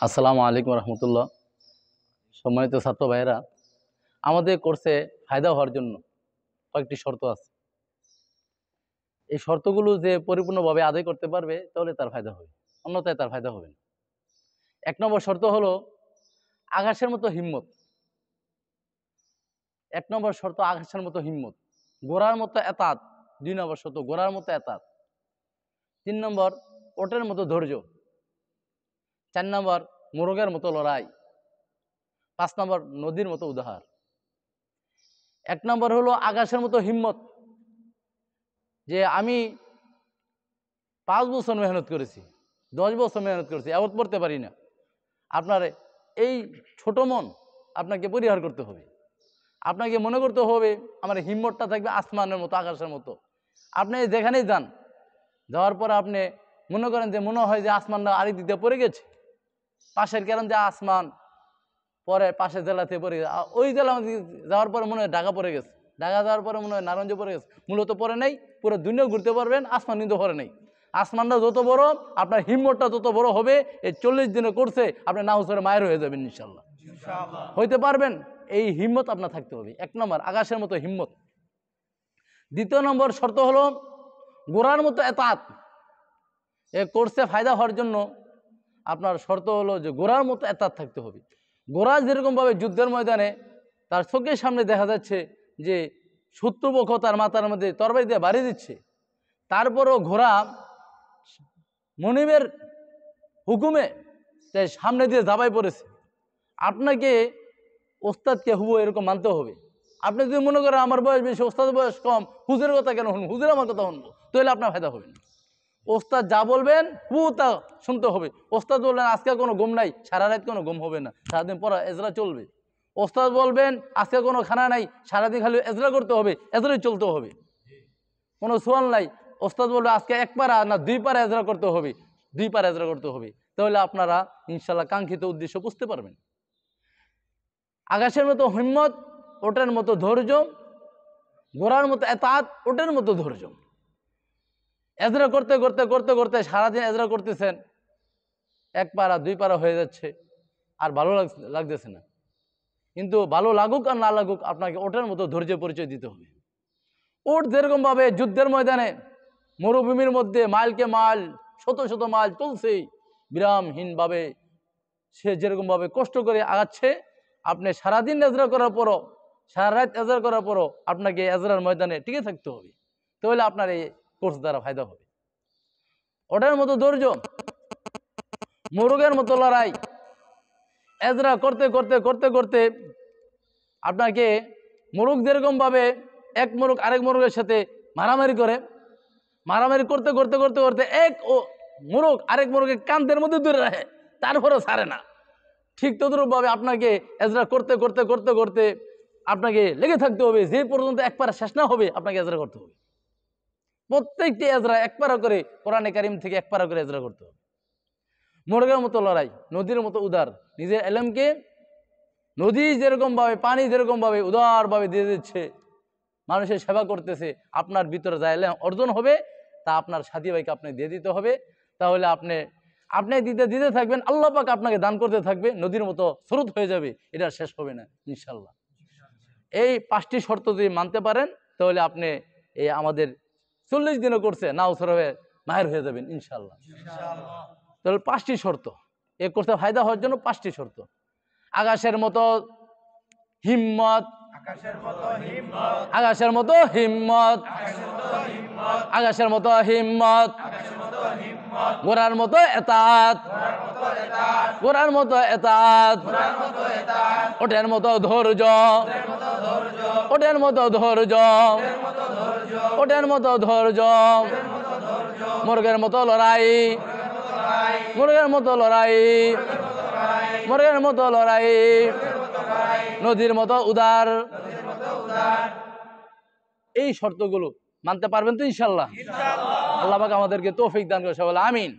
আসসালামু আলাইকুম রহমতুল্লাহ। সম্মানিত ছাত্র ভাইয়েরা, আমাদের কোর্সে ফায়দা হওয়ার জন্য কয়েকটি শর্ত আছে। এই শর্তগুলো যে পরিপূর্ণভাবে আদায় করতে পারবে তাহলে তার ফায়দা হবে, অন্যথায় তার ফায়দা হবে না। 1 নম্বর শর্ত হলো আকাশের মতো হিম্মত। 1 নম্বর শর্ত আকাশের মতো হিম্মত, গোড়ার মতো এতাত। 2 নম্বর শর্ত গোড়ার মতো এতাত। 3 নম্বর ওটের মতো ধৈর্য। 4 নম্বর মোরগের মতো লড়াই। 5 নম্বর নদীর মতো উদার। 1 নম্বর হলো আকাশের মতো হিম্মত, যে আমি 5 বছর মেহনত করেছি, 10 বছর মেহনত করেছি, এমন পড়তে পারি না। আপনার এই ছোট মন আপনাকে পরিহার করতে হবে। আপনাকে মনে করতে হবে আমার হিম্মতটা থাকবে আসমানের মতো, আকাশের মতো। আপনি যেখানেই যান, যাওয়ার পর আপনি মনে করেন যে মনে হয় যে আসমানটা আরেক দিকে পড়ে গেছে, পাশের কারণ যে আসমান পরে পাশের জেলাতে পড়ে গেছে, ওই জেলা যাওয়ার পরে মনে হয় ঢাকা পড়ে গেছে, ঢাকা যাওয়ার পরে মনে হয় নারায়ণগঞ্জ পড়ে গেছে। মূলত পড়ে নেই, পুরো দুনিয়া ঘুরতে পারবেন, আসমান কিন্তু পড়ে নেই। আসমানটা যত বড়, আপনার হিম্মতটা তত বড় হবে। এই 40 দিনে করছে আপনি নাউসরে মায়ের হয়ে যাবেন ইনশাল্লাহ, হইতে পারবেন। এই হিম্মত আপনার থাকতে হবে। 1 নম্বর আকাশের মতো হিম্মত। 2 নম্বর শর্ত হলো গোড়ার মতো এতাত। এই কোর্সে ফায়দা হওয়ার জন্য আপনার শর্ত হলো যে গোড়ার মতো এতাত থাকতে হবে। গোড়া যেরকমভাবে যুদ্ধের ময়দানে তার চোখের সামনে দেখা যাচ্ছে যে শত্রুপক্ষ তার মাথার মধ্যে তরবারি দিয়ে বাড়ি দিচ্ছে, তারপরও ঘোড়া মনিবের হুকুমে সামনে দিয়ে ঝাঁপাই পড়েছে। আপনাকে ওস্তাদকে হুবু এরকম মানতে হবে। আপনি যদি মনে করেন আমার বয়স বেশি, ওস্তাদের বয়স কম, হুজুরের কথা কেন শুনবো, হুজুর আমার কথা শুনবো, তাহলে আপনার ফায়দা হবে না। ওস্তাদ যা বলবেন হু তা শুনতে হবে। ওস্তাদ বলবেন আজকে কোনো ঘুম নাই, সারা রাত কোনো ঘুম হবে না, সারাদিন পড়া এজরা চলবে। ওস্তাদ বলবেন আজকে কোনো খানা নাই, সারাদিন খালি এজরা করতে হবে, এজরাই চলতে হবে, কোনো সোয়াল নাই। ওস্তাদ বলবে আজকে 1 পারা না 2 পারা এজরা করতে হবে, 2 পারা এজরা করতে হবে। তাহলে আপনারা ইনশাল্লাহ কাঙ্ক্ষিত উদ্দেশ্য বুঝতে পারবেন। আকাশের মতো হিম্মত, ওটের মতো ধৈর্য, ঘোড়ার মতো এতাত, ওটের মতো ধৈর্য। এজরা করতে করতে করতে করতে সারাদিন এজরা করতেছেন, 1 পারা 2 পারা হয়ে যাচ্ছে, আর ভালো লাগতেছে না। কিন্তু ভালো লাগুক আর না লাগুক, আপনাকে ওটের মতো ধৈর্য পরিচয় দিতে হবে। ওট যেরকমভাবে যুদ্ধের ময়দানে মরুভূমির মধ্যে মাইলকে মাইল, শত শত মাইল চলছেই বিরামহীনভাবে, সে যেরকমভাবে কষ্ট করে আগাচ্ছে, আপনি সারাদিন এজরা করার পরও, সারা রাত এজরা করার পরও আপনাকে এজরার ময়দানে টিকে থাকতে হবে। তাহলে আপনার এই কোর্স দ্বারা ফায়দা হবে। ওটার মতো ধৈর্য, মোরগের মতো লড়াই। এজরা করতে করতে করতে করতে আপনাকে মোরগ যেরকমভাবে এক মোরগ আরেক মোরগের সাথে মারামারি করে, মারামারি করতে করতে করতে করতে এক মোরগ আরেক মোরগের কান্দের মধ্যে ধরে রাখে, তারপরেও ছাড়ে না। ঠিক তদ্রূপভাবে আপনাকে এজরা করতে করতে করতে করতে আপনাকে লেগে থাকতে হবে, যে পর্যন্ত 1 পারা শেষ না হবে আপনাকে এজরা করতে হবে। প্রত্যেকটি এজরা 1 পারা করে, কোরআনে কারিম থেকে 1 পারা করে এজরা করতে হবে। মোরগের মতো লড়াই, নদীর মতো উদার। নিজের এলেমকে নদী যেরকমভাবে, পানি যেরকমভাবে উদারভাবে দিয়ে দিচ্ছে, মানুষের সেবা করতেছে, আপনার ভিতরে যা এলেম অর্জন হবে তা আপনার সাথী ভাইকে আপনি দিয়ে দিতে হবে। তাহলে আপনি দিতে দিতে থাকবেন, আল্লাহ পাক আপনাকে দান করতে থাকবে, নদীর মতো স্রোত হয়ে যাবে, এটা শেষ হবে না ইনশাল্লাহ। এই 5টি শর্ত যদি মানতে পারেন তাহলে আপনি এই আমাদের 40 দিনে করছে নাউসর হয়ে মাহের হয়ে যাবেন ইনশাল্লাহ। তাহলে 5টি শর্ত, এ করতে ফায়দা হওয়ার জন্য 5টি শর্ত। আকাশের মতো হিম্মত, আকাশের মতো হিম্মত, আকাশের মতো হিম্মত, আকাশের মতো হিম্মত, গোড়ার মতো এতাত, গোড়ার মতো এতাত, ওটের মতো ধৈর্য, ওটের মতো ধৈর্য, ওটের মতো ধৈর্য, মুরগের মতো লড়াই, মুরগের মতো লড়াই, মুরগের মতো লড়াই, নদীর মতো উদার। এই শর্তগুলো মানতে পারবেন তো ইনশাল্লাহ? আল্লাহ পাক আমাদেরকে তৌফিক দান করে, সবাই আমিন।